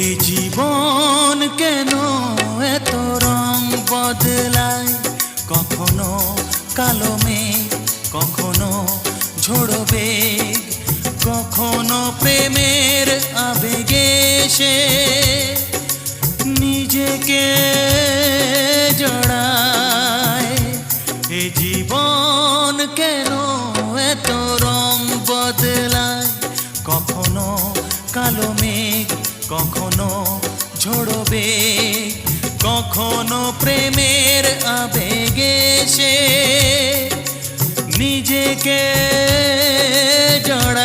এ জীবন কেন এত রং বদলায়, কখনো কালো মেঘ, কখনো ঝোড়ো বেগ, কখনো প্রেমের আবেগে সে নিজেকে জড়ায়। এ জীবন কেন এত রং বদলায়, কখনো কালো মেঘ, কখনো ঝোড়ো বেগ, কখনো প্রেমের আবেগে সে নিজেকে জড়ায়।